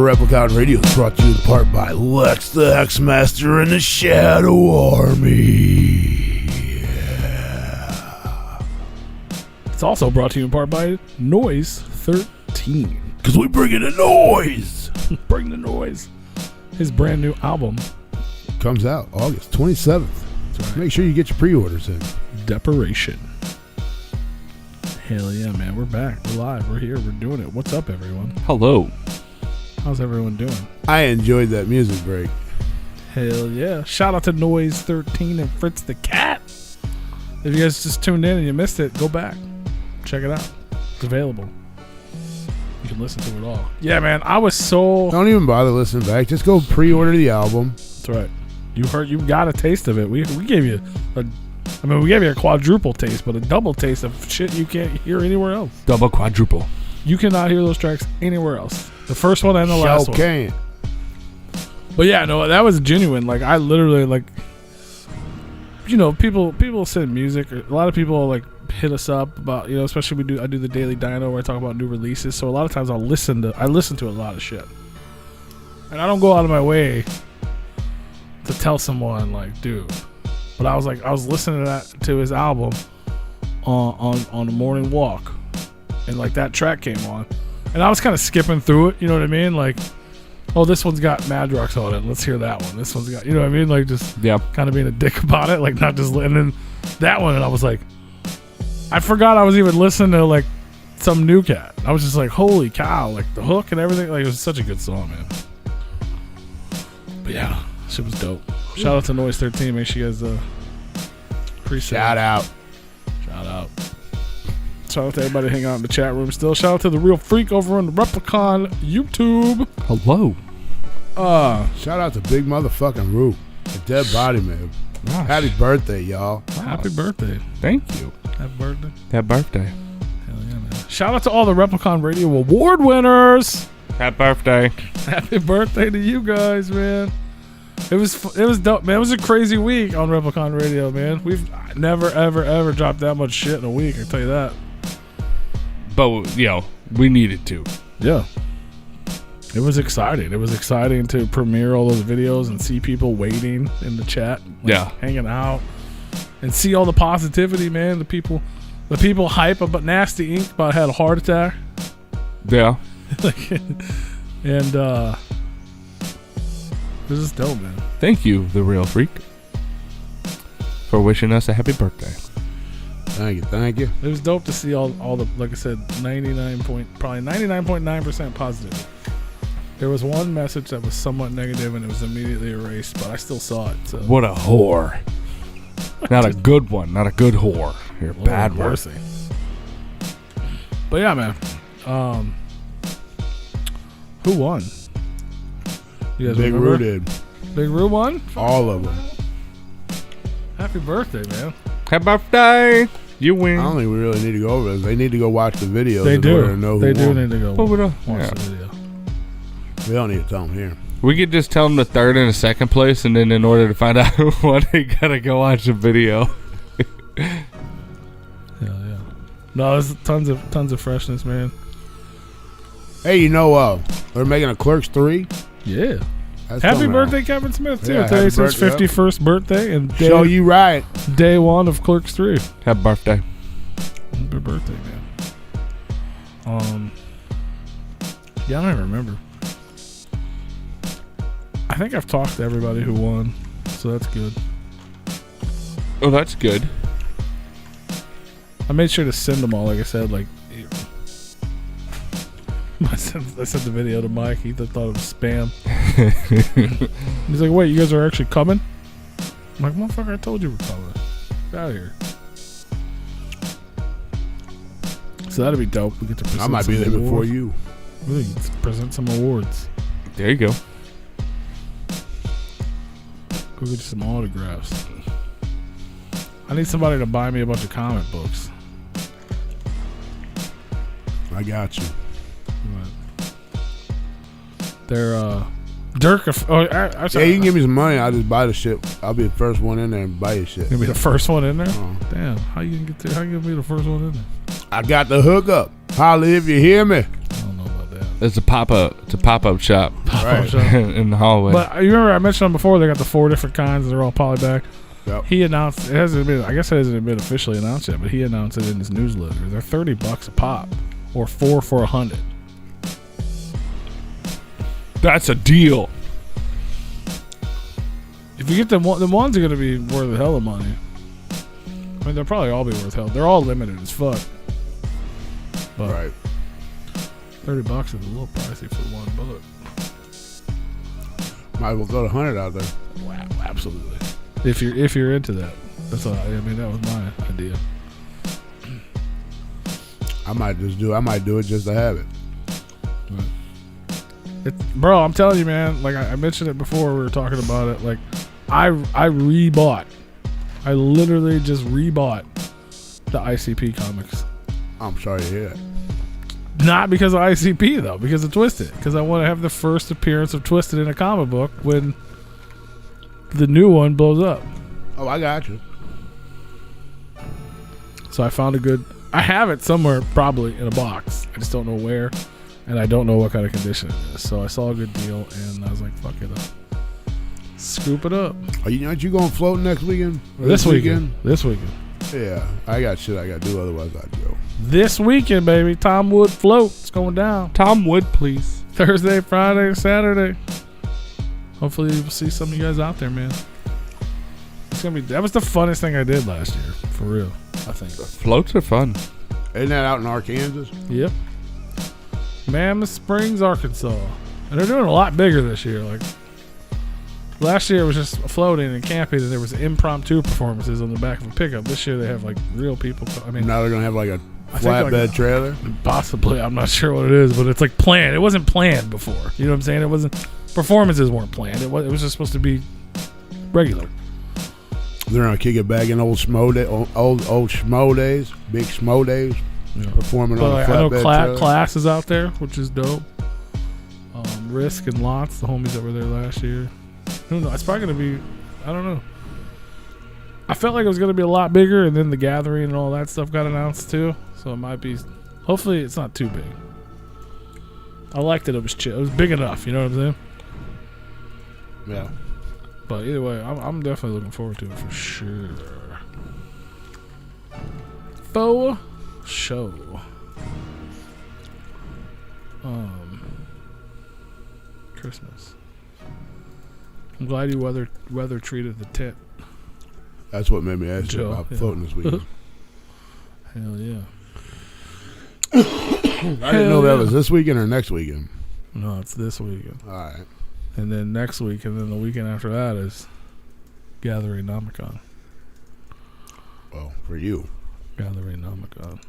Replicon Radio is brought to you in part by Lex the Hexmaster and the Shadow Army. Yeah. It's also brought to you in part by Noize 13. Because we bring in the noise. Bring the noise. His brand new album comes out August 27th. Right. Make sure you get your pre-orders in. Deparation. Hell yeah, man. We're back. We're live. We're here. We're doing it. What's up, everyone? Hello. How's everyone doing? I enjoyed that music break. Hell yeah. Shout out to Noize 13 and Fritz the Cat. If you guys just tuned in and you missed it, go back. Check it out. It's available. You can listen to it all. Yeah, man. I was so... Don't even bother listening back. Just go pre-order the album. That's right. You got a taste of it. We gave you we gave you a quadruple taste, but a double taste of shit you can't hear anywhere else. Double, quadruple. You cannot hear those tracks anywhere else. The first one and the last one. Can't. But yeah, no, that was genuine. Like, I literally, like, you know, people send music. A lot of people, like, hit us up about, you know, especially I do the Daily Dino where I talk about new releases. So a lot of times I listen to a lot of shit. And I don't go out of my way to tell someone, like, dude. But I was listening to his album on a morning walk. And, like, that track came on. And I was kind of skipping through it, you know what I mean? Like, oh, this one's got Madrox on it. Let's hear that one. This one's got, you know what I mean? Like, just kind of being a dick about it. Like, not just, and then that one, and I was like, I forgot I was even listening to, like, some new cat. I was just like, holy cow. Like, the hook and everything. Like, it was such a good song, man. But yeah, shit was dope. Shout out to Noize 13. Make sure you guys appreciate it. Shout out. Shout out to everybody hanging out in the chat room still. Shout out to the Real Freak over on the Replicon YouTube. Hello. Shout out to Big Motherfucking Root. The dead body, man. Gosh. Happy birthday, y'all. Happy birthday. Thank you. Happy birthday. Happy birthday. Hell yeah, man. Shout out to all the Replicon Radio Award winners. Happy birthday. Happy birthday to you guys, man. It was dope, man. It was a crazy week on Replicon Radio, man. We've never, ever dropped that much shit in a week, I can tell you that. But, you know, we needed to. Yeah. It was exciting. It was exciting to premiere all those videos and see people waiting in the chat. Like, hanging out. And see all the positivity, man. The people hype about Nasty Ink about had a heart attack. Yeah. And this is dope, man. Thank you, the Real Freak, for wishing us a happy birthday. Thank you. It was dope to see all the, like I said, 99.9% positive. There was one message that was somewhat negative and it was immediately erased, but I still saw it. So. What a whore. Not a good one. Not a good whore. You're a bad mercy. But yeah, man. Who won? You guys Big Roo did. Big Roo won? All of them. Happy birthday, man. Happy birthday. You win. I don't think we really need to go over this. They need to go watch the video. They do. To know they who do won. need to go watch the video. We don't need to tell them here. We could just tell them the third and the second place, and then in order to find out who won, they gotta go watch the video. Hell yeah. No, there's tons of freshness, man. Hey, you know, they're making a Clerks 3. Yeah. That's Happy birthday, Kevin Smith, too. Yeah, Today's his birthday, 51st birthday. And show you right. Day one of Clerks 3. Happy birthday. Happy birthday, man. Yeah, I don't even remember. I think I've talked to everybody who won, so that's good. Oh, that's good. I made sure to send them all, like I said, like... I sent the video to Mike. He thought it was spam. He's like, wait, you guys are actually coming? I'm like, motherfucker, I told you we're coming. Get out of here. So that'd be dope. We get to present I might be there before you. Really, let's present some awards. There you go. Go get you some autographs. I need somebody to buy me a bunch of comic books. I got you. They're Dirk. Yeah, you can give me some money. I'll just buy the shit. I'll be the first one in there and buy your shit. Gonna be the first one in there? Damn. How you gonna get there? How you gonna be the first one in there? I got the hookup. Holla if you hear me. I don't know about that. It's a pop-up. It's a pop-up shop. Right. In the hallway. But you remember I mentioned them before. They got the 4 different kinds. They're all polyback. Yep. He announced it hasn't been. I guess it hasn't been officially announced yet, but he announced it in his newsletter. They're $30 a pop, or 4 for $100. That's a deal. If you get the ones are gonna be worth a hell of money. I mean, they'll probably all be worth hell. They're all limited as fuck. But Right. $30 is a little pricey for one bullet. Might as well throw the 100 out there. Wow, absolutely. If you're into that, that's all. I mean, that was my idea. I might do it just to have it. Bro, I'm telling you, man. Like I mentioned it before, we were talking about it. Like I rebought. I literally just rebought the ICP comics. I'm sorry to hear that. Not because of ICP though, because of Twisted. Because I want to have the first appearance of Twisted in a comic book when the new one blows up. Oh, I got you. So I found a good. I have it somewhere, probably in a box. I just don't know where, and I don't know what kind of condition it is. So I saw a good deal, and I was like, "Fuck it up, scoop it up." Aren't you going floating next weekend? Or This weekend. This weekend. Yeah, I got shit I got to do. Otherwise, I'd go. This weekend, baby. Tom Wood float. It's going down. Tom Wood, please. Thursday, Friday, Saturday. Hopefully, you'll see some of you guys out there, man. It's gonna be. That was the funnest thing I did last year, for real. I think. Floats are fun. Isn't that out in Arkansas? Yep. Mammoth Springs, Arkansas, and they're doing a lot bigger this year. Like last year, it was just floating and camping, and there was impromptu performances on the back of a pickup. This year, they have like real people. I mean, Now they're gonna have like a I think like flatbed trailer. possibly. I'm not sure what it is, but it's like planned. It wasn't planned before. You know what I'm saying? It wasn't. Performances weren't planned. It was just supposed to be regular. They're gonna kick it back in old schmo days, big schmo days. Yeah. Performing But on like, a I know flatbed trailer. Class is out there, which is dope. Risk and Lots, the homies that were there last year. Who knows? It's probably gonna be. I don't know. I felt like it was gonna be a lot bigger, and then the gathering and all that stuff got announced too. So it might be. Hopefully, it's not too big. I liked it. It was chill. It was big enough. You know what I'm saying? Yeah. But either way, I'm definitely looking forward to it for sure. Faux show. Christmas. I'm glad you weather treated the tent. That's what made me ask you Joe, about yeah. floating this weekend. Hell yeah. I didn't know that was this weekend or next weekend. No, it's this weekend. All right. And then next week, and then the weekend after that is Gathering Nomicon. Well, for you. Gathering Nomicon.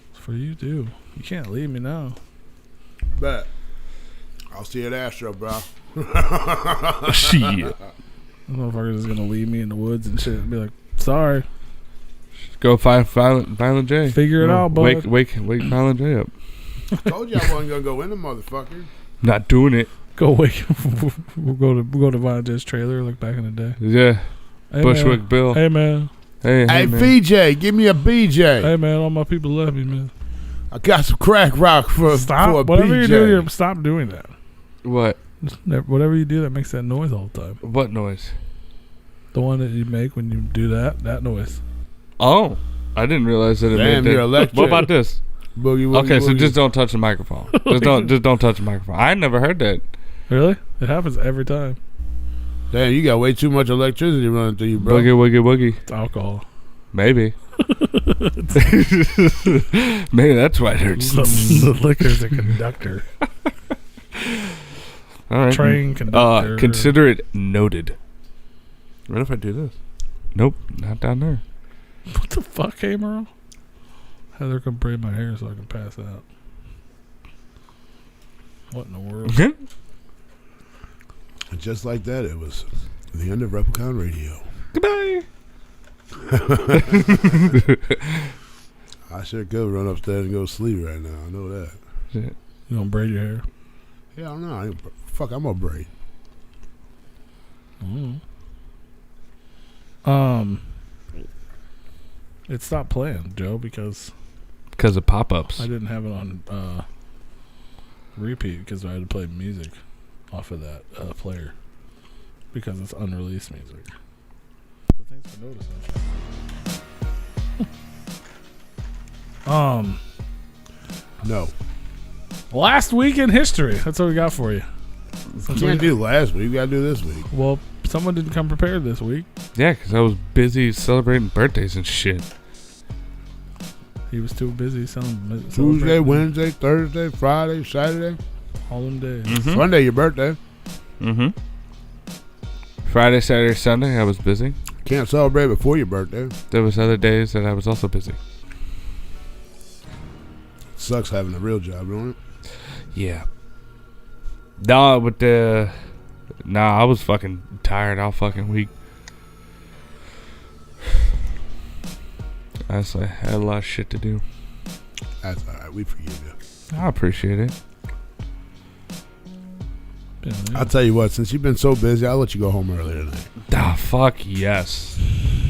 It's for you too. You can't leave me now. Bet. I'll see you at Astro, bro. Shit. The motherfucker's just gonna leave me in the woods and shit and be like, sorry. Go find Violent J. Figure it out, bud. Wake Violent J up. Told you I wasn't gonna go in the motherfucker. Not doing it. Go wake. we'll go to Violent J's trailer like back in the day. Yeah. Hey, Bushwick man. Bill. Hey man. Hey, Hey, man. VJ, give me a BJ. Hey man, all my people love me, man. I got some crack rock for a Whatever BJ. you do here, stop doing that. What? Whatever you do that makes that noise all the time. What noise? The one that you make when you do that noise. Oh, I didn't realize that it Damn, made that. you're electric. What about this? Boogie, woogie, Okay, so woogie. just don't touch the microphone. just don't touch the microphone. I never heard that. Really? It happens every time. Damn, you got way too much electricity running through you, bro. Boogie. It's alcohol. Maybe. Maybe that's why it hurts. The liquor's a conductor. All right. Train conductor. Consider it noted. What if I do this? Nope, not down there. What the fuck, hey, Merle? Heather can braid my hair so I can pass out. What in the world? And just like that, it was the end of Replicon Radio. Goodbye. I sure could run upstairs and go to sleep right now. I know that. Shit. You don't braid your hair? Yeah, I don't know. Fuck, I'm a braid. It stopped playing, Joe, because Because of pop-ups. I didn't have it on repeat because I had to play music off of that player because it's unreleased music. So thanks for noticing. No. Last week in history. That's what we got for you. You can't do last week. You got to do this week. Well, someone didn't come prepared this week. Yeah, because I was busy celebrating birthdays and shit. He was too busy Tuesday, Wednesday, Thursday, Friday, Saturday. All them days. Mm-hmm. Sunday, your birthday. Mm-hmm. Friday, Saturday, Sunday, I was busy. Can't celebrate before your birthday. There was other days that I was also busy. Sucks having a real job, don't it? Yeah. Nah, but I was fucking tired all fucking week. I had a lot of shit to do. That's all right. We forgive you. I appreciate it. Yeah. I'll tell you what. Since you've been so busy, I'll let you go home early tonight. Ah, fuck yes.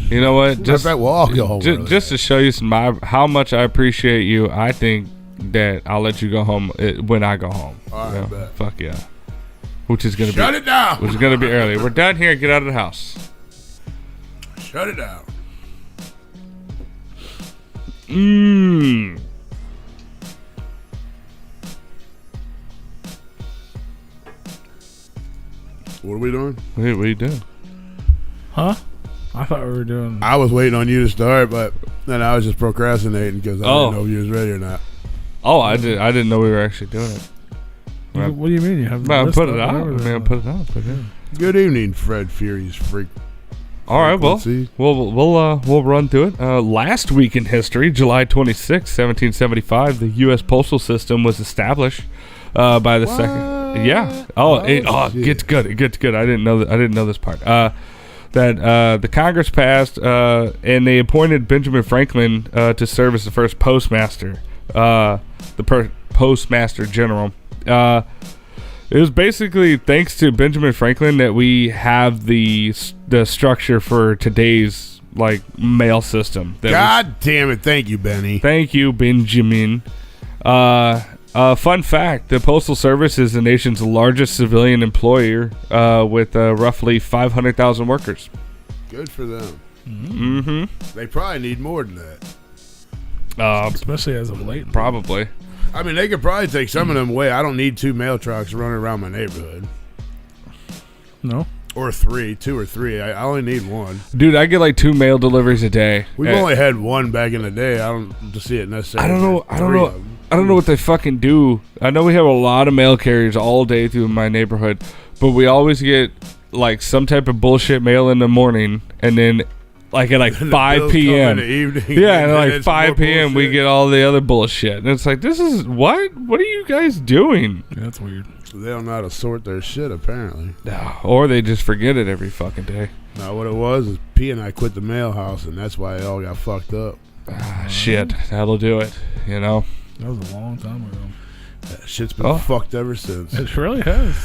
You know what? Just we'll all go home early. Just to show you how much I appreciate you, I think that I'll let you go home when I go home. All right, bet. Fuck yeah. Which is gonna Shut it down. Which is gonna be early. We're done here. Get out of the house. Shut it down. What are we doing? What are you doing? Huh? I thought we were doing. I was waiting on you to start, but then I was just procrastinating because I didn't know if you was ready or not. Oh, I didn't know we were actually doing it. What do you mean you have? Put it out. Put it out. Good evening, Fred Furious freak. All right, we'll run through it. Last week in history, July 26, 1775, the U.S. postal system was established by the second. Yeah. It gets good. It gets good. I didn't know this part. That the Congress passed and they appointed Benjamin Franklin to serve as the first postmaster, postmaster general. It was basically thanks to Benjamin Franklin that we have the structure for today's mail system. God damn it! Thank you, Benny. Thank you, Benjamin. Fun fact: the Postal Service is the nation's largest civilian employer, with roughly 500,000 workers. Good for them. Mm-hmm. They probably need more than that. Especially as of late. Probably. I mean, they could probably take some of them away. I don't need 2 mail trucks running around my neighborhood. No. Or 2 or 3. I only need 1. Dude, I get 2 mail deliveries a day. We've only had 1 back in the day. I don't see it necessarily. I don't know what they fucking do. I know we have a lot of mail carriers all day through my neighborhood, but we always get some type of bullshit mail in the morning, and then at 5 p.m. Yeah, and 5 p.m. we get all the other bullshit. And it's this is what? What are you guys doing? Yeah, that's weird. They don't know how to sort their shit, apparently. Or they just forget it every fucking day. No, what it was is P and I quit the mail house, and that's why it all got fucked up. Shit, that'll do it, That was a long time ago. That shit's been fucked ever since. It really has.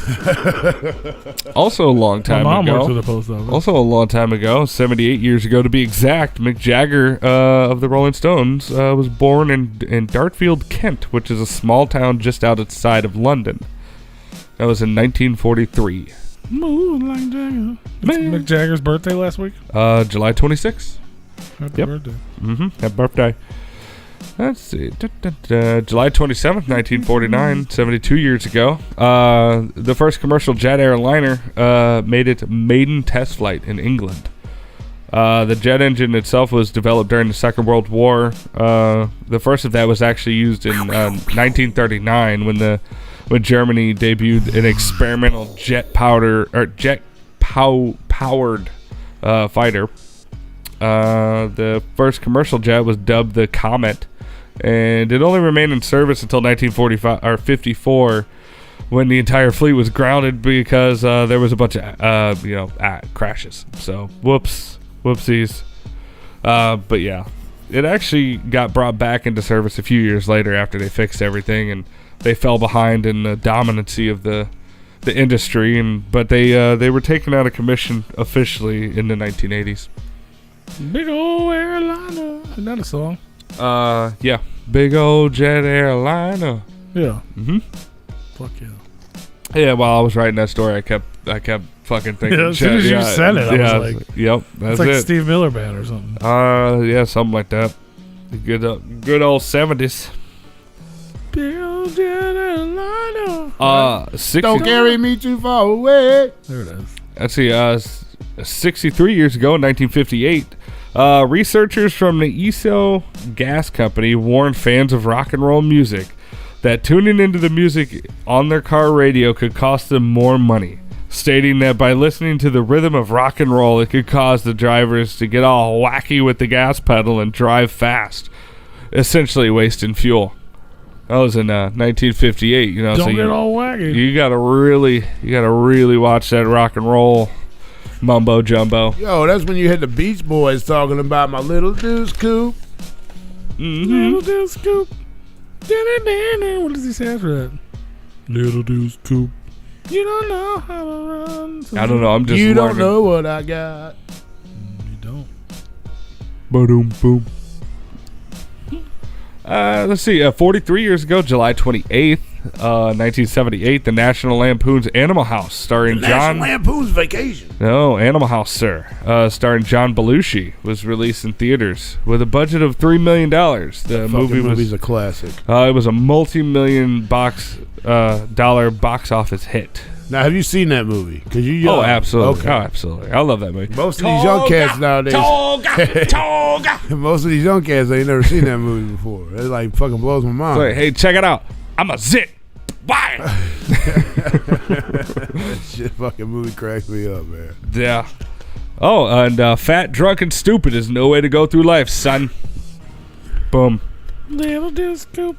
Also a long time My mom ago. works at the post office. Also a long time ago, 78 years ago to be exact, Mick Jagger of the Rolling Stones was born in Dartfield, Kent, which is a small town just outside of London. That was in 1943. Move like Jagger. It's Mick Jagger's birthday last week? July 26th. Happy birthday. Mm-hmm. Happy birthday. Let's see. July 27th, 1949, 72 years ago, the first commercial jet airliner made its maiden test flight in England. The jet engine itself was developed during the Second World War. The first of that was actually used in 1939 when Germany debuted an experimental jet-powered fighter. The first commercial jet was dubbed the Comet, and it only remained in service until 1945 or 54, when the entire fleet was grounded because there was a bunch of crashes. So whoopsies. But yeah, it actually got brought back into service a few years later after they fixed everything, and they fell behind in the dominancy of the industry, but they were taken out of commission officially in the 1980s. Big old airliner. Isn't that a song? Yeah. Big old jet airliner. Yeah. Mm-hmm. Fuck yeah. Yeah, while I was writing that story, I kept fucking thinking. Yeah, as soon as you said it, I was like, yep, that's it's like it. Steve Miller Band or something. Yeah, something like that. Good old 70s. Don't carry me too far away. There it is. Let's see. 63 years ago, 1958, researchers from the ESO Gas Company warned fans of rock and roll music that tuning into the music on their car radio could cost them more money, stating that by listening to the rhythm of rock and roll, it could cause the drivers to get all wacky with the gas pedal and drive fast, essentially wasting fuel. That was in 1958. You know, Don't so get all wacky. you gotta really watch that rock and roll mumbo jumbo. Yo, that's when you had the Beach Boys talking about my little deuce coupe. Little Deuce Coupe. What does he say after that? Little Deuce Coupe. You don't know how to run. I don't know. I'm just You don't learning. know what I got. You don't. Ba-doom, boom. Let's see. 43 years ago, July 28th, 1978, the National Lampoon's Animal House, starring National John. Lampoon's Vacation. No, Animal House, sir. Starring John Belushi, was released in theaters with a budget of $3 million. The movie's a classic. It was a multi-million dollar box office hit. Now, have you seen that movie? Cause you young. Oh, absolutely. Okay. Oh, absolutely. I love that movie. Most of these young cats nowadays. Most of these young cats ain't never seen that movie before. It like fucking blows my mind. Wait, hey, check it out. I'm a zit. Why? That shit fucking movie cracks me up, man. Yeah. Oh, and fat, drunk, and stupid is no way to go through life, son. Boom. Little Deuce Coupe.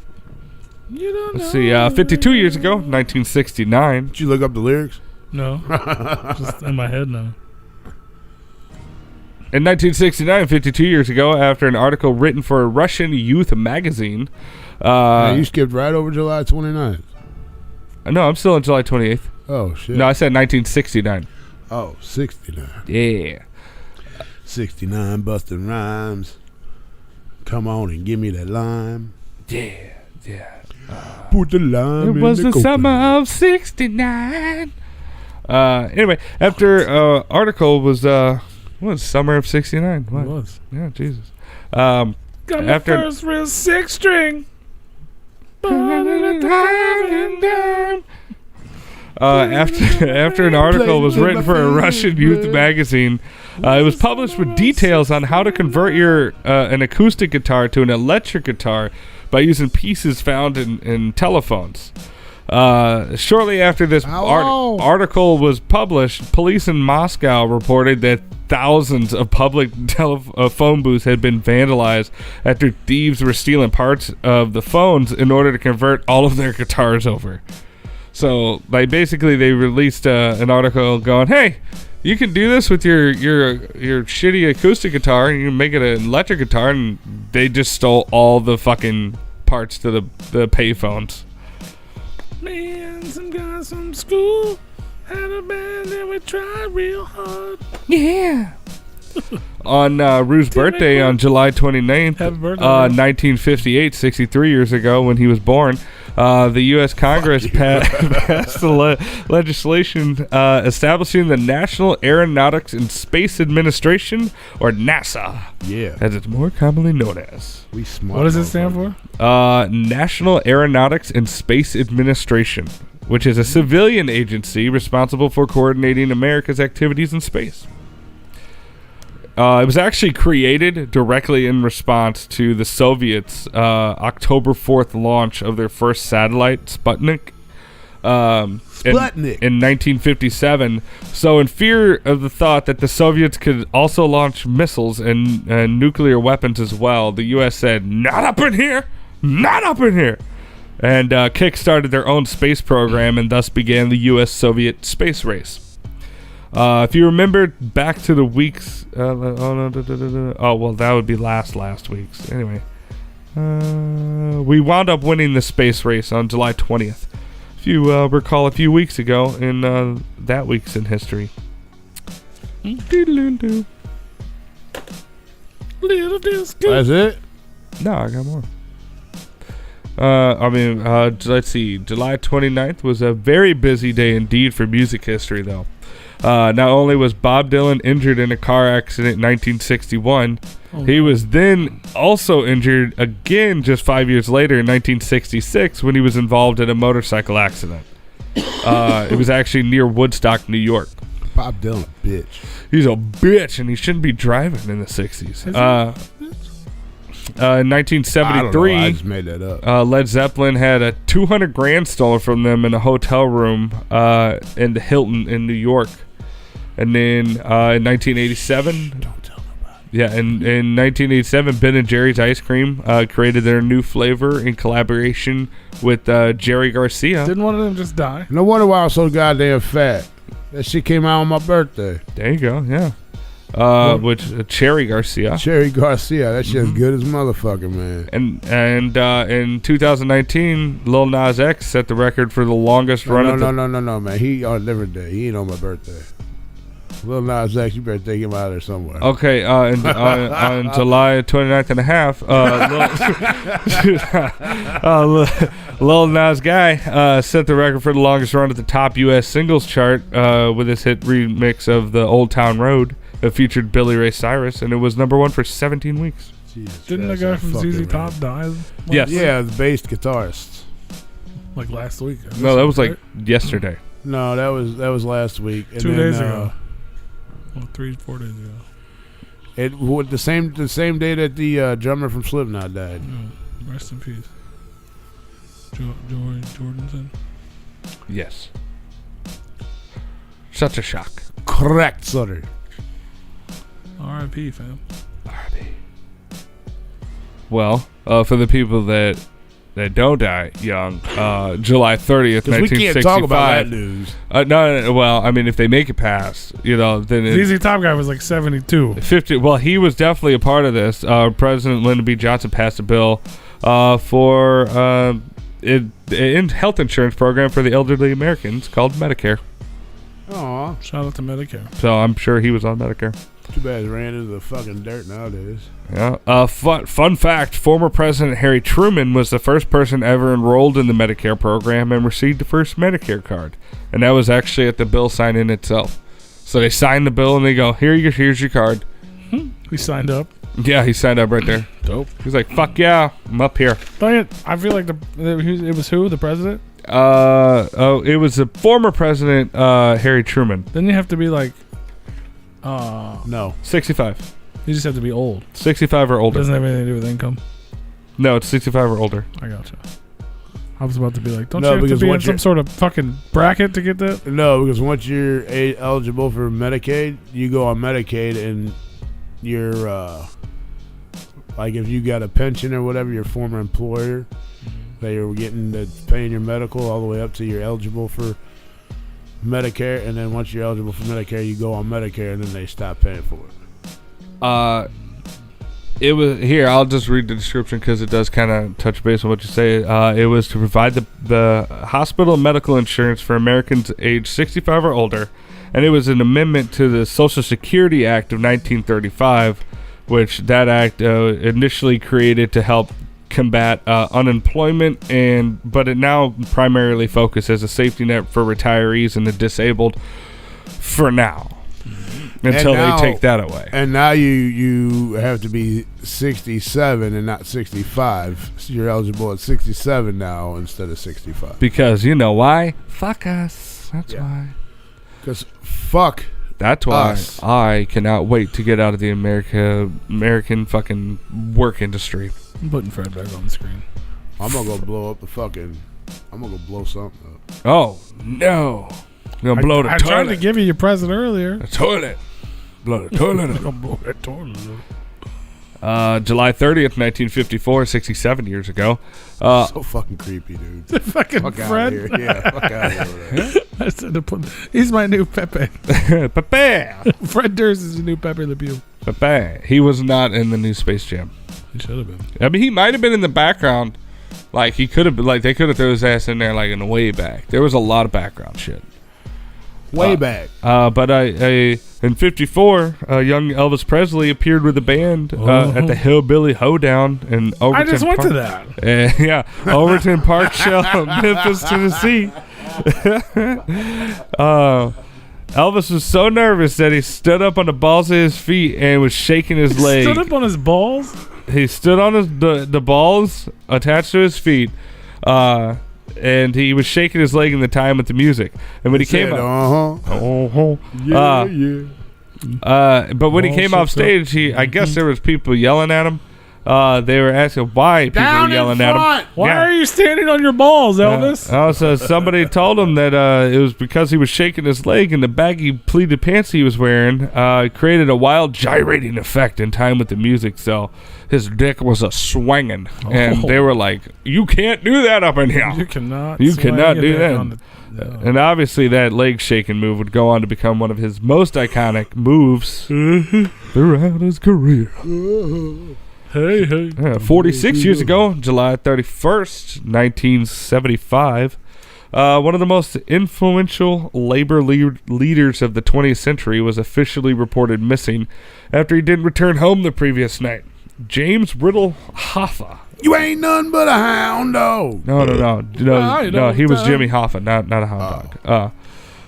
You don't Let's know. see. 52 years ago, 1969. Did you look up the lyrics? No. Just in my head now. In 1969, 52 years ago, after an article written for a Russian youth magazine. Man, you skipped right over July 29th. No, I'm still on July 28th. Oh, shit. No, I said 1969. Oh, 69. Yeah. 69 busting rhymes. Come on and give me that lime. Yeah. Put the lime It in was the the coconut. summer of 69. Anyway, after article was summer of 69. It What? was. Yeah, Jesus. Got my After- first real 6-string. After an article was written for a Russian youth magazine, it was published with details on how to convert an acoustic guitar to an electric guitar by using pieces found in telephones. Shortly after this article was published, police in Moscow reported that thousands of public phone booths had been vandalized after thieves were stealing parts of the phones in order to convert all of their guitars over. So, like, basically, they released an article going, "Hey, you can do this with your shitty acoustic guitar, and you can make it an electric guitar." And they just stole all the fucking parts to the payphones. Me and some guys from school had a band and we tried real hard. Yeah. On Rue's birthday on July 29th, Happy birthday, 1958, 63 years ago when he was born, the U.S. Congress passed legislation establishing the National Aeronautics and Space Administration, or NASA, Yeah. as it's more commonly known as. We smart. What does it stand for? National Aeronautics and Space Administration, which is a civilian agency responsible for coordinating America's activities in space. It was actually created directly in response to the Soviets' October 4th launch of their first satellite, Sputnik. In 1957. So in fear of the thought that the Soviets could also launch missiles and nuclear weapons as well, the U.S. said, "Not up in here! Not up in here!" And kick-started their own space program and thus began the U.S.-Soviet space race. If you remember back to the weeks... that would be last week's. Anyway. We wound up winning the space race on July 20th. If you recall a few weeks ago in that week's in history. Little Deuce Coupe. That's it? No, I got more. Let's see. July 29th was a very busy day indeed for music history, though. Not only was Bob Dylan injured in a car accident in 1961, he was then also injured again just 5 years later in 1966 when he was involved in a motorcycle accident. It was actually near Woodstock, New York. Bob Dylan, bitch. He's a bitch, and he shouldn't be driving in the 60s. In 1973, I just made that up. Led Zeppelin had a $200,000 stolen from them in a hotel room in the Hilton in New York. And then in 1987, Don't tell nobody. yeah, in 1987, Ben and Jerry's Ice Cream created their new flavor in collaboration with Jerry Garcia. Didn't one of them just die? No wonder why I was so goddamn fat. That shit came out on my birthday. There you go, yeah. Which Cherry Garcia. Cherry Garcia. That shit's good as motherfucker, man. And in 2019, Lil Nas X set the record for the longest run. No, man. He on a different day. He ain't on my birthday. Lil Nas X, you better take him out of there somewhere. Okay, on July 29th and a half, Lil Nas Guy set the record for the longest run at the top U.S. singles chart with his hit remix of the Old Town Road. It featured Billy Ray Cyrus, and it was number one for 17 weeks. Jesus Didn't the Christ, guy from fucking ZZ man. Top die? Yes. Yeah, the bass guitarist. Like last week. No, that was like yesterday. No, that was last week. And 2 then, days ago. Well, 3-4 days ago. It would the same day that the drummer from Slipknot died. Rest in peace. Jordanson. Yes. Such a shock. Correct, Sutter. R.I.P. fam. Well, for the people that don't die young, July 30th, 1965. We can't talk about that news. No, well, I mean, if they make it past, then ZZ Top guy was like 72. 50. Well, he was definitely a part of this. President Lyndon B. Johnson passed a bill for a health insurance program for the elderly Americans called Medicare. Aw, Shout out to Medicare. So I'm sure he was on Medicare. too bad it ran into the fucking dirt nowadays. Yeah. Fun fact: former President Harry Truman was the first person ever enrolled in the Medicare program and received the first Medicare card, and that was actually at the bill signing itself. So they signed the bill and they go, here's your card. We signed up. Yeah, he signed up right there. Dope. He's like, fuck yeah, I'm up here. I feel like it was who? The president? It was the former President Harry Truman. Then you have to be like, No. 65. you just have to be old. 65 or older. Doesn't have anything to do with income. No, it's 65 or older. I gotcha. I was about to be like, don't No, you have to because be in once some sort of fucking bracket to get that? No, because once you're eligible for Medicaid, you go on Medicaid and you're, like if you got a pension or whatever, your former employer, they were paying your medical all the way up to you're eligible for Medicare, and then once you're eligible for Medicare, you go on Medicare, and then they stop paying for it. It was here. I'll just read the description because it does kind of touch base on what you say. It was to provide the hospital and medical insurance for Americans aged 65 or older, and it was an amendment to the Social Security Act of 1935, which that act initially created to help combat unemployment, but it now primarily focuses as a safety net for retirees and the disabled for now. Until they take that away. And now you have to be 67 and not 65. So you're eligible at 67 now instead of 65. Because you know why? Fuck us. That's why. Because fuck That's why us. I cannot wait to get out of the American fucking work industry. I'm putting Fred back on the screen. I'm going to go blow up I'm going to go blow something up. Oh, no. You're going to blow the I toilet. tried to give you your present earlier. The toilet. Blow the toilet up. I'm gonna blow that toilet up. July 30th, 1954, 67 years ago. So fucking creepy, dude. Fucking Fuck out Fred. of here. Yeah, fuck out of here. I said to put, he's my new Pepe. Pepe. Fred Durst is the new Pepe Le Pew. Pepe. He was not in the new Space Jam. He should have been. I mean, he might have been in the background. Like, he could have been, like, they could have thrown his ass in there, like, in the way back. There was a lot of background shit. Way back. But in '54, young Elvis Presley appeared with a band at the Hillbilly Hoedown in Overton I just went Park. to that. Yeah, Overton Park Show, Memphis, Tennessee. Elvis was so nervous that he stood up on the balls of his feet and was shaking his leg. Stood up on his balls? He stood on the balls attached to his feet, and he was shaking his leg in the time with the music. And when he came up, but when he came off stage, I guess there was people yelling at him. They were asking why people were yelling at him. Why are you standing on your balls, Elvis? So somebody told him that it was because he was shaking his leg, and the baggy pleated pants he was wearing created a wild gyrating effect in time with the music. So his dick was a swinging, and they were like, "You can't do that up in here. You cannot. You cannot do that." No. And obviously, that leg shaking move would go on to become one of his most iconic moves throughout his career. Hey. 46 years ago, July 31st, 1975, one of the most influential labor leaders of the 20th century was officially reported missing after he didn't return home the previous night. James Riddle Hoffa. You ain't none but a hound dog. No, he was Jimmy Hoffa, not a hound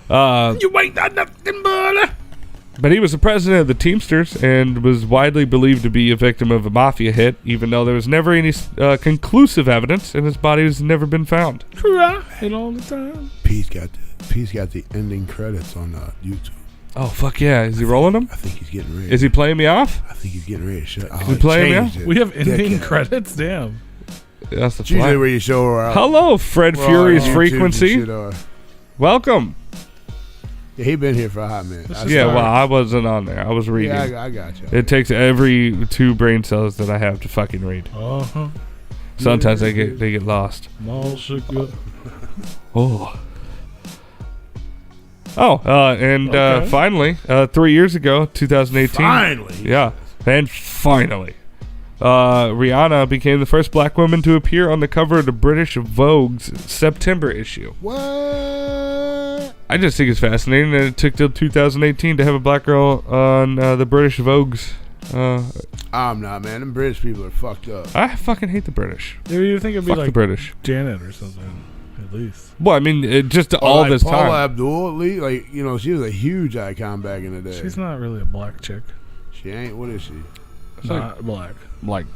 dog. You ain't got nothing but But he was the president of the Teamsters and was widely believed to be a victim of a mafia hit, even though there was never any conclusive evidence, and his body has never been found. Crying all the time. P's got the ending credits on YouTube. Oh, fuck yeah. Is he rolling them? I think he's getting ready. Is he playing me off? I think he's getting ready to shut. Is he playing me off? We have ending credits? Damn. That's the It's usually flag. where you show her out. Hello, Fred We're all Furious on YouTube Frequency. and shit, Welcome. Yeah, he been here for a hot minute. I wasn't on there. I was reading. Yeah, I got you. It takes every 2 brain cells that I have to fucking read. Uh-huh. Sometimes they get lost. Mall sugar. Finally, 3 years ago, 2018. Finally. Yeah, and finally, Rihanna became the first black woman to appear on the cover of the British Vogue's September issue. What? I just think it's fascinating that it took till 2018 to have a black girl on the British Vogue's. I'm not, man. Them British people are fucked up. I fucking hate the British. You think it'd be Fuck like the British. Janet or something, at least. Well, I mean, just Or all like this Paula time. Abdul, like, you know, she was a huge icon back in the day. She's not really a black chick. She ain't. What is she? Not black. Like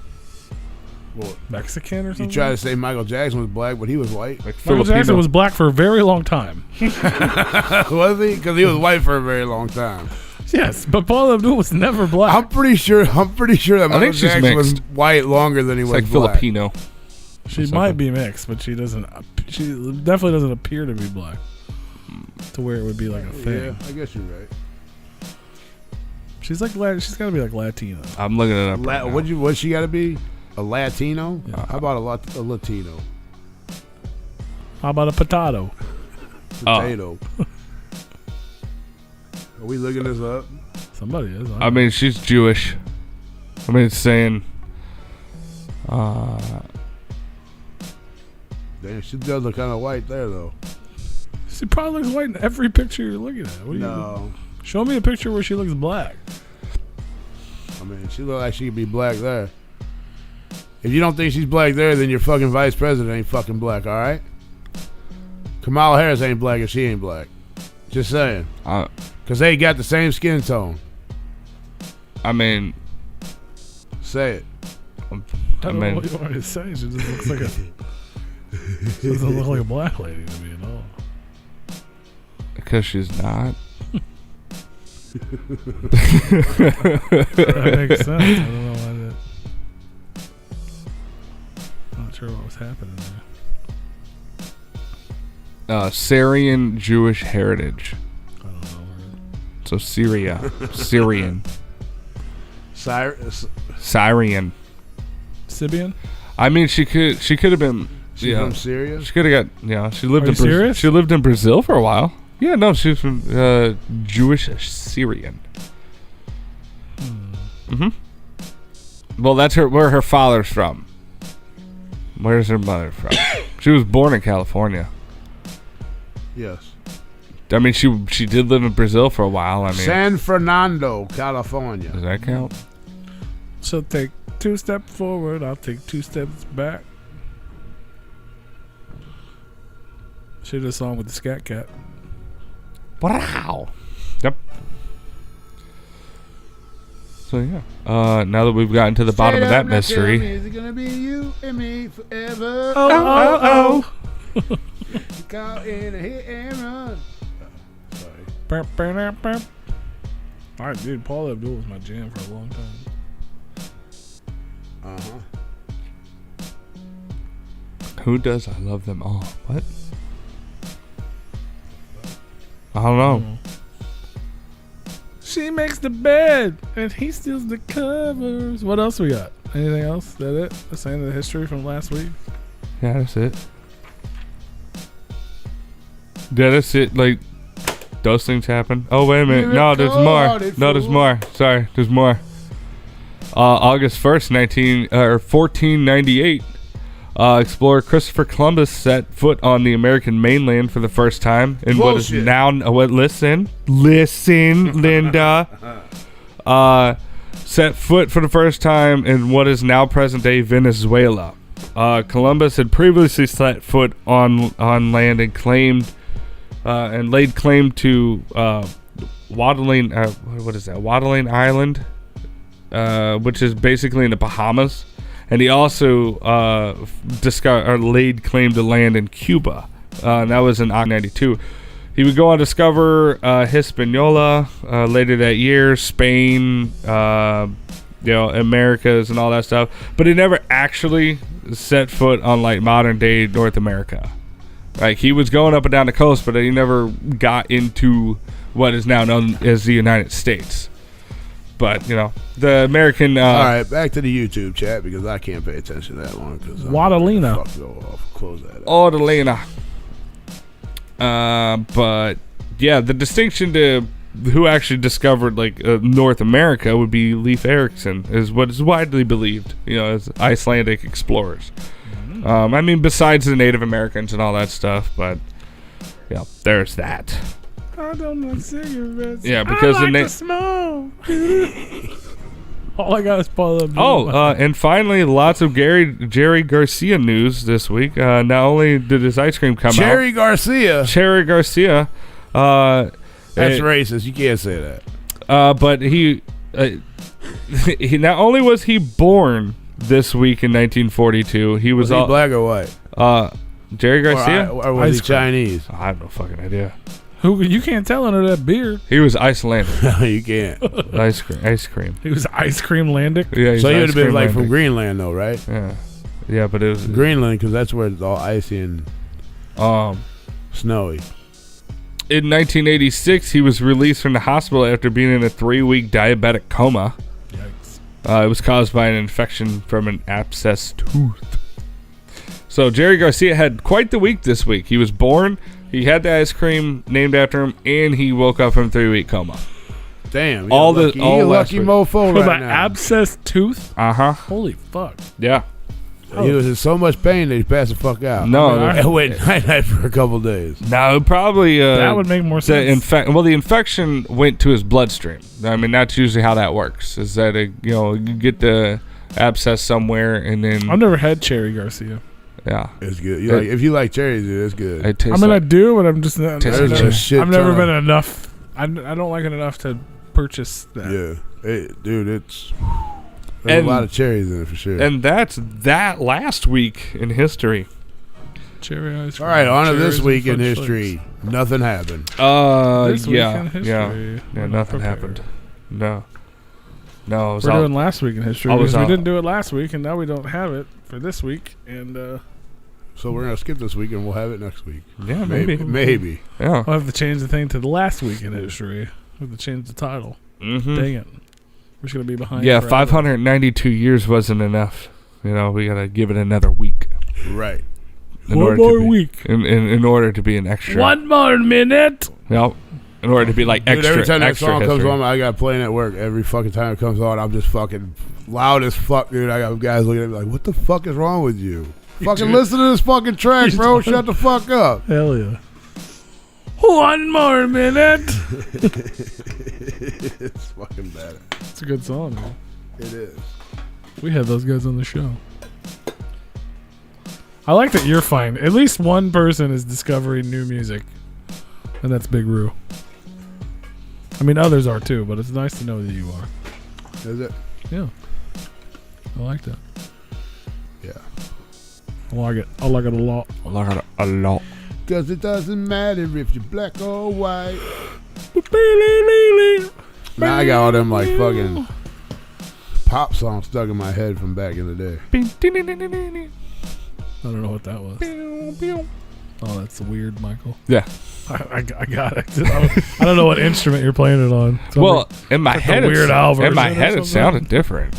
Well, Mexican or something? you try to say Michael Jackson was black, but he was white. Like Michael Filipino. Jackson was black for a very long time. Was he? Because he was white for a very long time. Yes, but Paula Abdul was never black. I'm pretty sure that Michael think she's Jackson was mixed. white longer than he It's was like black. Filipino. She might be mixed, but she doesn't. She definitely doesn't appear to be black, to where it would be like a thing. Yeah, I guess you're right. She's like she's got to be like Latino. I'm looking it up. right now. What she got to be? A Latino? Yeah. How about a Latino? How about a potato? Potato. Are we looking this up? Somebody is. I mean, she's Jewish. I mean, it's saying. Damn, she does look kind of white there, though. she probably looks white in every picture you're looking at. What do No. Show me a picture where she looks black. I mean, she look like she could be black there. If you don't think she's black there, then your fucking vice president ain't fucking black, all right? Kamala Harris ain't black if she ain't black. Just saying. Because they got the same skin tone. I mean, Say it. I don't know what you want me to say. She just looks like a. She doesn't look like a black lady to me at all. because she's not. That makes sense. I don't know why that. Not sure what was happening there. Syrian Jewish heritage. I don't know. So Syria. Syrian. Syrian. Sibian? I mean, she could have been. She's from Syria? She could have got. Yeah, she lived Are in you serious? She lived in Brazil for a while. Yeah, no, she was from Jewish Syrian. Mm-hmm. Well, that's where her father's from. Where's her mother from? She was born in California. Yes. I mean, she did live in Brazil for a while. I mean, San Fernando, California. does that count? So take 2 steps forward, I'll take 2 steps back. She did a song with the Scat Cat. Wow. Yep. So yeah. Now that we've gotten to the bottom of that mystery. Is it gonna be you and me forever? Oh. Caught in a hit and run. Sorry. Alright, dude, Paula Abdul was my jam for a long time. Who does I Love Them All? What? I don't know. She makes the bed and he steals the covers. What else we got? Anything else? Is that it? That's the end of the history from last week. Yeah, that's it. Yeah, that's it. Like, those things happen. Oh, wait a minute. No, there's more. No, there's more. Sorry, there's more. August 1st, 1498. Explorer Christopher Columbus set foot on the American mainland for the first time in what is now listen, Linda. Set foot for the first time in what is now present-day Venezuela. Columbus had previously set foot on land and claimed and laid claim to Waddling. What is that? Waddling Island, which is basically in the Bahamas. And he also laid claim to land in Cuba. And that was in 1892. He would go on to discover Hispaniola later that year, Spain, Americas, and all that stuff. But he never actually set foot on like modern day North America. Like, he was going up and down the coast, but he never got into what is now known as the United States. But, the American... all right, back to the YouTube chat, because I can't pay attention to that one. Wadalina. Fuck, go off. Close that out. Wadalina. But, yeah, the distinction to who actually discovered, North America would be Leif Erikson, is what is widely believed, as Icelandic explorers. I mean, besides the Native Americans and all that stuff, but, yeah, there's that. I don't like cigarettes. Yeah, because I like to smoke. All I got is Paula Abdul. And finally, lots of Jerry Garcia news this week. Not only did his ice cream come out. Jerry Garcia. That's racist. You can't say that. But he not only was he born this week in 1942, he was he black or white? Jerry Garcia? Or was he Chinese? I have no fucking idea. Who you can't tell under that beard. He was Icelandic. No, you can't. Ice cream. He was ice cream landic. Yeah, so he would have been like from Greenland, though, right? Yeah, but it was Greenland, because that's where it's all icy and snowy. In 1986, he was released from the hospital after being in a 3-week diabetic coma. Yikes. It was caused by an infection from an abscessed tooth. So Jerry Garcia had quite the week this week. He was born, he had the ice cream named after him, and he woke up from a 3-week coma. Damn. All lucky mofo With right an now. abscessed tooth? Uh-huh. Holy fuck. Yeah. He was in so much pain that he passed the fuck out. No. I went night-night for a couple days. No, probably... that would make more sense. The infection went to his bloodstream. I mean, that's usually how that works, is that, you get the abscess somewhere, and then... I've never had Cherry Garcia. Yeah. It's good. If you like cherries, it's good. It tastes I do, but I'm just not... I've never been ton. enough... I don't like it enough to purchase that. Yeah. There's a lot of cherries in it for sure. And that's that last week in history. Cherry ice cream. All right, on to this Cherries week in and French history. Nothing happened. This week yeah, in history. yeah, nothing happened. No. We're doing last week in history because we out. didn't do it last week, and now we don't have it for this week. And so we're gonna skip this week, and we'll have it next week. Yeah, maybe. I'll Yeah. have to change the thing to the last week in history. We'll have to change the title. Mm-hmm. Dang it. We're just going to be behind. Yeah, forever. 592 years wasn't enough. We got to give it another week. Right. One more week. In order to be an extra. 1 more minute. Yep. In order to be like Dude, extra. every time that extra song history. comes on, I got playing at work. Every fucking time it comes on, I'm just fucking loud as fuck, dude. I got guys looking at me like, what the fuck is wrong with you? Fucking listen to this fucking track, bro. Shut the fuck up. Hell yeah. 1 more minute. It's fucking bad. It's a good song, man. It is. We had those guys on the show. I like that you're fine. At least one person is discovering new music, and that's Big Roo. I mean, others are too, but it's nice to know that you are. Is it? Yeah. I like that. Yeah. I like it. I like it a lot. I like it a lot. Because it doesn't matter if you're black or white. Now I got all them like fucking pop songs stuck in my head from back in the day. I don't know what that was. Oh, that's weird, Michael. Yeah. I got it. I don't know what instrument you're playing it on. Well, in my head, Weird Al version in my or head, it something? sounded different.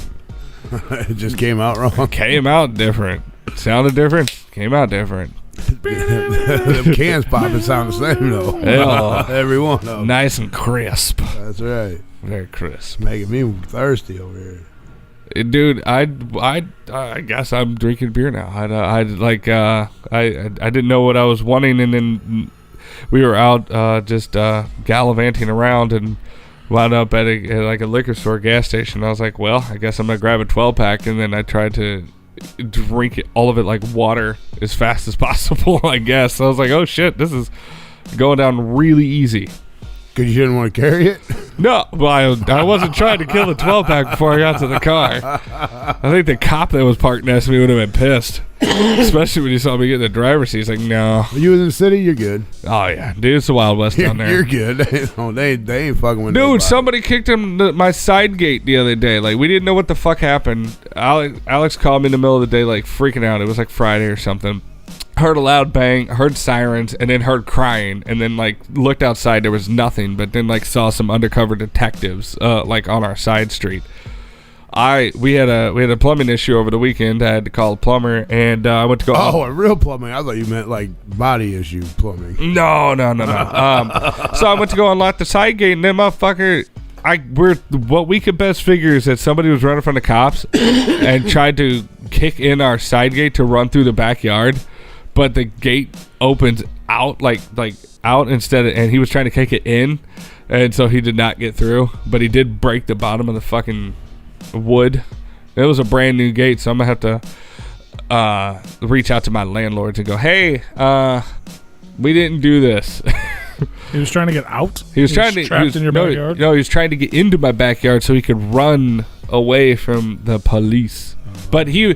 It just came out wrong. Came out different. Sounded different. Came out different. Them cans popping sound the same though. Yeah. Every one of them. Nice and crisp. That's right. Very crisp. Making me thirsty over here. Dude, I guess I'm drinking beer now. I didn't know what I was wanting, and then we were out just gallivanting around and wound up at a liquor store gas station. I was like, well, I guess I'm gonna grab a 12-pack, and then I tried to drink all of it like water as fast as possible. I guess so I was like, oh shit, this is going down really easy. Because you didn't want to carry it? No, well, I wasn't trying to kill the 12-pack before I got to the car. I think the cop that was parked next to me would have been pissed. Especially when he saw me get in the driver's seat. He's like, no. You was in the city, you're good. Oh, yeah. Dude, it's the Wild West down there. You're good. they ain't fucking with Dude, nobody. somebody kicked my side gate the other day. Like, we didn't know what the fuck happened. Alex called me in the middle of the day, like, freaking out. It was like Friday or something. Heard a loud bang, heard sirens, and then heard crying, and then like looked outside, there was nothing, but then like saw some undercover detectives like on our side street. We had a plumbing issue over the weekend. I had to call a plumber, and I went to go. Oh, a real plumbing. I thought you meant like body issue plumbing. No. So I went to go unlock the side gate, and then motherfucker, what we could best figure is that somebody was running from the cops and tried to kick in our side gate to run through the backyard. But the gate opens out like out instead of, and he was trying to kick it in, and so he did not get through. But he did break the bottom of the fucking wood. It was a brand new gate, so I'm gonna have to reach out to my landlords and go, hey, we didn't do this. He was trying to get out. He was trying to trapped in your backyard. No, he was trying to get into my backyard so he could run away from the police. But the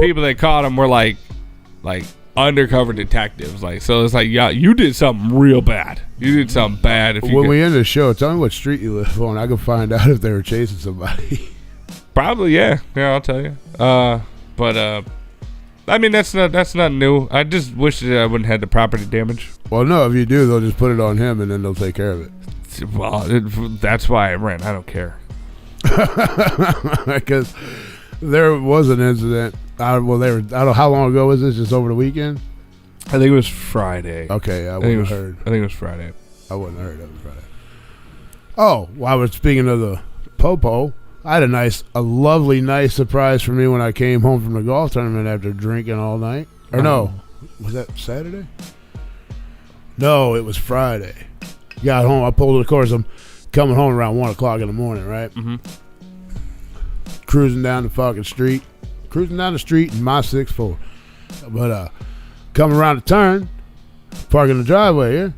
people that caught him were like undercover detectives, like, so it's like, yeah, you did something real bad. You did something bad. When we end the show, tell me what street you live on. I can find out if they were chasing somebody. Probably, yeah, I'll tell you. But I mean, that's not new. I just wish that I wouldn't have the property damage. Well, no, if you do, they'll just put it on him and then they'll take care of it. Well, that's why I rent. I don't care. Because there was an incident. I don't know how long ago was this. Just over the weekend. I think it was Friday. Okay, I wouldn't have heard. I think it was Friday. I wouldn't have heard it was Friday. Oh, well, I was speaking of the popo. I had a lovely, nice surprise for me when I came home from the golf tournament after drinking all night. Or no, was that Saturday? No, it was Friday. Got home. I pulled the course. I'm coming home around 1 o'clock in the morning, right? Mm-hmm. Cruising down the fucking street. Cruising down the street in my 6'4". But coming around the turn, parking the driveway here.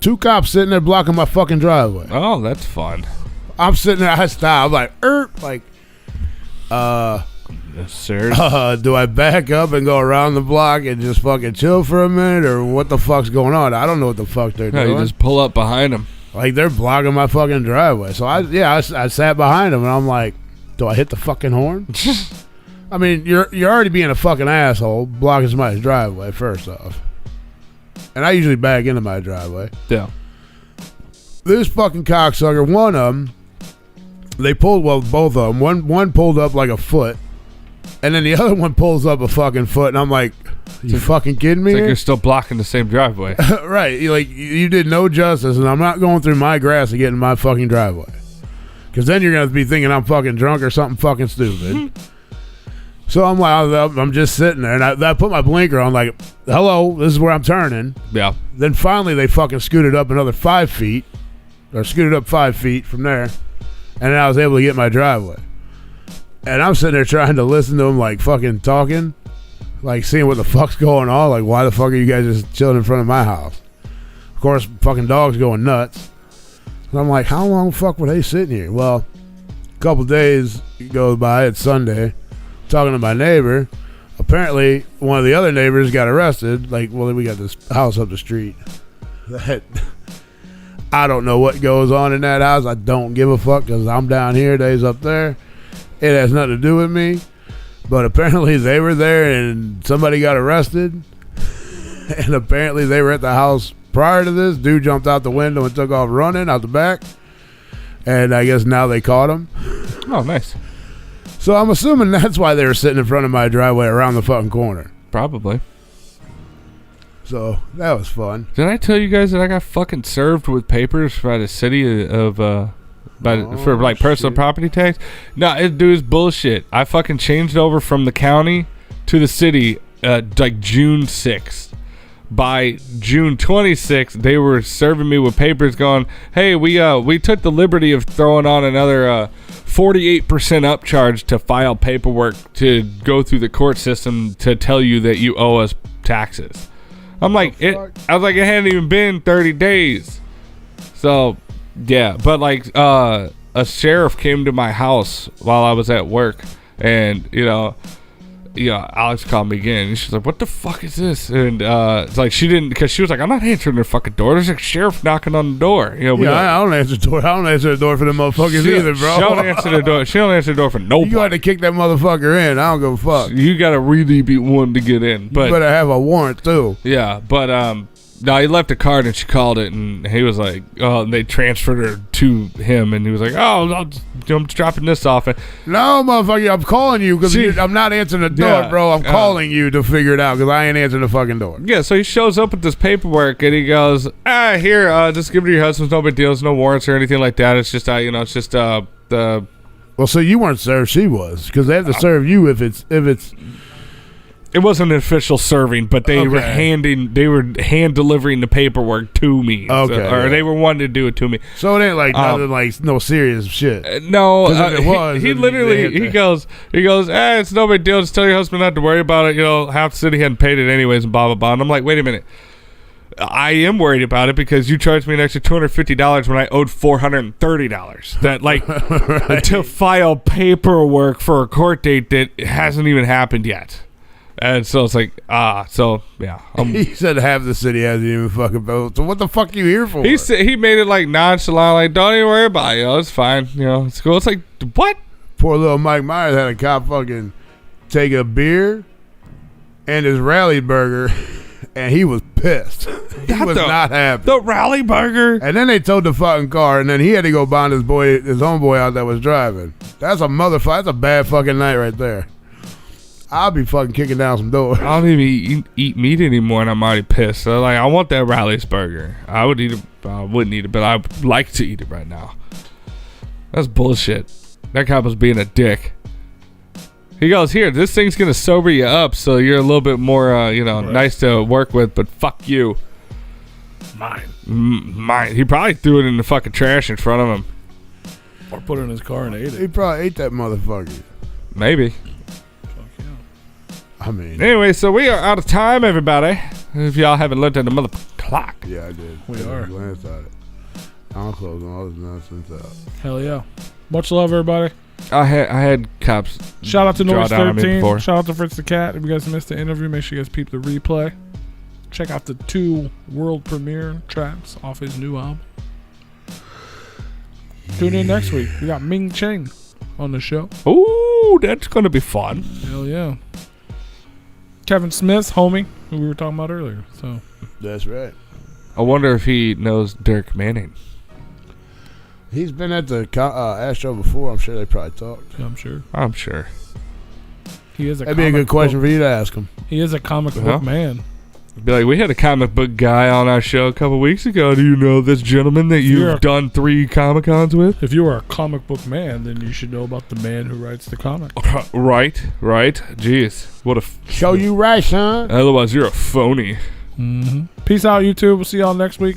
2 cops sitting there blocking my fucking driveway. Oh, that's fun. I'm sitting there, I stop. I'm like, yes, sir. Do I back up and go around the block and just fucking chill for a minute, or what the fuck's going on? I don't know what the fuck they're doing. You just pull up behind them. Like, they're blocking my fucking driveway. So I sat behind them and I'm like, do I hit the fucking horn? I mean, you're already being a fucking asshole blocking somebody's driveway, first off. And I usually back into my driveway. Yeah. This fucking cocksucker, one of them, both of them. One pulled up like a foot, and then the other one pulls up a fucking foot, and I'm like, you fucking kidding me? It's like you're still blocking the same driveway. Right. You did no justice, and I'm not going through my grass to get in my fucking driveway. Because then you're going to be thinking I'm fucking drunk or something fucking stupid. So I'm like, I'm just sitting there, and I put my blinker on, like, hello, this is where I'm turning. Yeah. Then finally they fucking scooted up another 5 feet, or scooted up 5 feet from there, and then I was able to get my driveway. And I'm sitting there trying to listen to them, like, fucking talking, like, seeing what the fuck's going on. Like, why the fuck are you guys just chilling in front of my house? Of course, fucking dogs going nuts. And I'm like, how long the fuck were they sitting here? Well, a couple days goes by, it's Sunday, talking to my neighbor. Apparently, one of the other neighbors got arrested. Like, well, we got this house up the street. That I don't know what goes on in that house. I don't give a fuck because I'm down here, they's up there. It has nothing to do with me. But apparently they were there and somebody got arrested. And apparently they were at the house prior to this. Dude jumped out the window and took off running out the back. And I guess now they caught him. Oh, nice. So I'm assuming that's why they were sitting in front of my driveway around the fucking corner. Probably. So that was fun. Did I tell you guys that I got fucking served with papers by the city of for like personal property tax? No, it dude is bullshit. I fucking changed over from the county to the city like June 6th. By June 26th, they were serving me with papers going, hey, we took the liberty of throwing on another 48% upcharge to file paperwork to go through the court system to tell you that you owe us taxes. I was like, it hadn't even been 30 days. So, yeah. But, like, a sheriff came to my house while I was at work. And, Alex called me again. And she's like, what the fuck is this? And it's like she didn't, because she was like, I'm not answering their fucking door. There's a sheriff knocking on the door. I don't answer the door. I don't answer the door for them motherfuckers either, bro. She don't answer the door. She don't answer the door for nobody. You got to kick that motherfucker in. I don't give a fuck. You got to really be one to get in. But you better have a warrant, too. Yeah, but no, he left a card and she called it, and he was like, oh, and they transferred her to him, and he was like, oh, I'm dropping this off. And no, motherfucker, I'm calling you because I'm not answering the door, bro. I'm calling you to figure it out because I ain't answering the fucking door. Yeah, so he shows up with this paperwork, and he goes, here, just give it to your husband. No big deal. There's no warrants or anything like that. It's just, it's just the. Well, so you weren't served. She was, because they have to serve you if it's. It wasn't an official serving, but they were hand delivering the paperwork to me. Okay. They were wanting to do it to me. So it ain't like nothing like no serious shit. No, if it was, he literally he goes, it's no big deal. Just tell your husband not to worry about it. Half the city hadn't paid it anyways, and blah blah blah. And I'm like, wait a minute. I am worried about it because you charged me an extra $250 when I owed $430. That right. To file paperwork for a court date that hasn't even happened yet. And so it's like, so yeah. He said half the city hasn't even fucking built. So what the fuck are you here for? He made it like nonchalant, like don't even worry about it. It's fine. It's cool. It's like, what? Poor little Mike Myers had a cop fucking take a beer and his rally burger, and he was pissed. He was not happy. The rally burger. And then they towed the fucking car, and then he had to go bond his homeboy out that was driving. That's a motherfucker. That's a bad fucking night right there. I'll be fucking kicking down some doors. I don't even eat meat anymore, and I'm already pissed. So, like, I want that Rally's burger. I would eat it. I wouldn't eat it, but I would like to eat it right now. That's bullshit. That cop was being a dick. He goes, here, this thing's going to sober you up so you're a little bit more, nice to work with, but fuck you. Mine. He probably threw it in the fucking trash in front of him. Or put it in his car and ate it. He probably ate that motherfucker. Maybe. I mean, anyway, so we are out of time, everybody. If y'all haven't looked at the mother clock. Yeah, I did. We are. Glanced at it. I'm closing all this nonsense out. Hell yeah. Much love, everybody. I had cops. Shout out to Noize 13. Shout out to Fritz the Cat. If you guys missed the interview, make sure you guys peep the replay. Check out the 2 world premiere tracks off his new album. Tune in next week. We got Ming Cheng on the show. Ooh, that's going to be fun. Hell yeah. Kevin Smith's homie, who we were talking about earlier. So that's right. I wonder if he knows Dirk Manning. He's been at the Astro before. I'm sure they probably talked. Yeah, I'm sure. He is That'd be a good question for you to ask him. He is a comic book man. Be like, we had a comic book guy on our show a couple weeks ago. Do you know this gentleman that you've done 3 Comic-Cons with? If you are a comic book man, then you should know about the man who writes the comic. Right. Jeez. What a... Show you right, son. Otherwise, you're a phony. Peace out, YouTube. We'll see y'all next week.